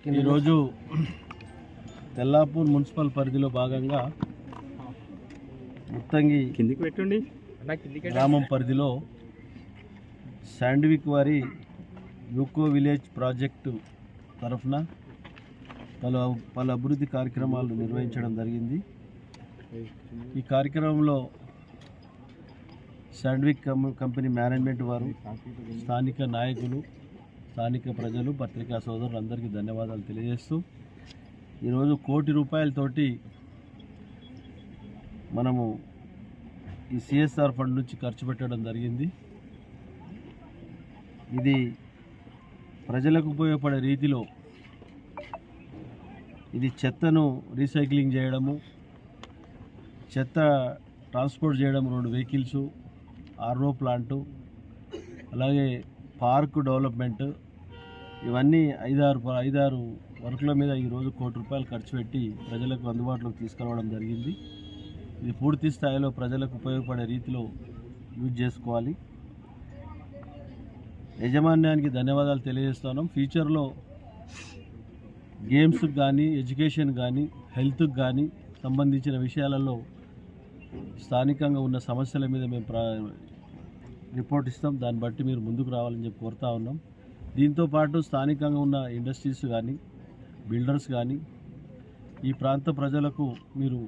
ఈరోజు తెల్లాపూర్ మున్సిపల్ పరిధిలో భాగంగా ముత్తంగి గ్రామం పరిధిలో శాండ్విక్ వారి యూకో విలేజ్ ప్రాజెక్టు తరఫున పలు అభివృద్ధి కార్యక్రమాలు నిర్వహించడం జరిగింది. ఈ కార్యక్రమంలో శాండ్విక్ కంపెనీ మేనేజ్మెంట్ వారు, స్థానిక నాయకులు, స్థానిక ప్రజలు, పత్రికా సోదరులు అందరికీ ధన్యవాదాలు తెలియజేస్తూ ఈరోజు ₹1,00,00,000 మనము ఈ సిఎస్ఆర్ ఫండ్ నుంచి ఖర్చు పెట్టడం జరిగింది. ఇది ప్రజలకు ఉపయోగపడే రీతిలో ఇది చెత్తను రీసైక్లింగ్ చేయడము, చెత్త ట్రాన్స్పోర్ట్ చేయడం, 2 వెహికల్స్, ఆర్ఓ ప్లాంటు, అలాగే పార్క్ డెవలప్మెంట్, ఇవన్నీ 5-6 వర్కుల మీద ఈరోజు ₹1,00,00,000 ఖర్చు పెట్టి ప్రజలకు అందుబాటులోకి తీసుకురావడం జరిగింది. ఇది పూర్తి స్థాయిలో ప్రజలకు ఉపయోగపడే రీతిలో యూజ్ చేసుకోవాలి. యాజమాన్యానికి ధన్యవాదాలు తెలియజేస్తున్నాం. ఫ్యూచర్లో గేమ్స్కి కానీ, ఎడ్యుకేషన్ కానీ, హెల్త్కి కానీ సంబంధించిన విషయాలలో స్థానికంగా ఉన్న సమస్యల మీద మేము రిపోర్ట్ ఇస్తాం. దాన్ని బట్టి మీరు ముందుకు రావాలని చెప్పి కోరుతా ఉన్నాం. దీంతోపాటు స్థానికంగా ఉన్న ఇండస్ట్రీస్ కానీ, బిల్డర్స్ కానీ, ఈ ప్రాంత ప్రజలకు మీరు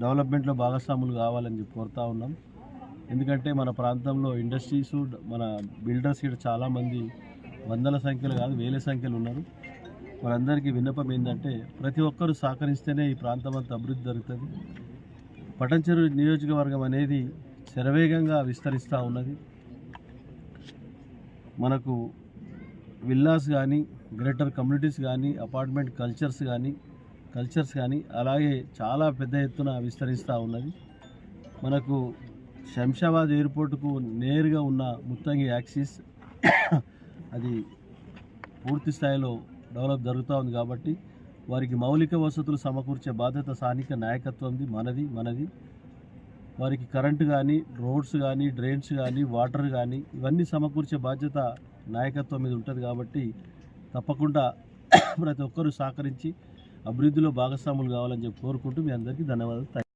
డెవలప్మెంట్లో భాగస్వాములు కావాలని చెప్పి కోరుతా ఉన్నాం. ఎందుకంటే మన ప్రాంతంలో ఇండస్ట్రీస్, మన బిల్డర్స్ ఇక్కడ చాలామంది వందల సంఖ్యలు కాదు వేల సంఖ్యలు ఉన్నారు. వారందరికీ విన్నపం ఏంటంటే ప్రతి ఒక్కరూ సహకరిస్తేనే ఈ ప్రాంతం అంతా అభివృద్ధి జరుగుతుంది. పటంచెరు నియోజకవర్గం అనేది శరవేగంగా విస్తరిస్తూ ఉన్నది. మనకు విల్లాస్ కానీ, గ్రేటర్ కమ్యూనిటీస్ కానీ, అపార్ట్మెంట్ కల్చర్స్ కానీ అలాగే చాలా పెద్ద ఎత్తున విస్తరిస్తూ ఉన్నది. మనకు శంషాబాద్ ఎయిర్పోర్టుకు నేరుగా ఉన్న ముత్తంగి యాక్సిస్ అది పూర్తి స్థాయిలో డెవలప్ జరుగుతూ ఉంది. కాబట్టి వారికి మౌలిక వసతులు సమకూర్చే బాధ్యత స్థానిక నాయకత్వంది, మనది. వారికి కరెంటు కానీ, రోడ్స్ కానీ, డ్రైన్స్ కానీ, వాటర్ కానీ ఇవన్నీ సమకూర్చే బాధ్యత నాయకత్వం మీద ఉంటుంది. కాబట్టి తప్పకుండా ప్రతి ఒక్కరూ సహకరించి అభివృద్ధిలో భాగస్వాములు కావాలని చెప్పి కోరుకుంటూ మీ అందరికీ ధన్యవాదాలు.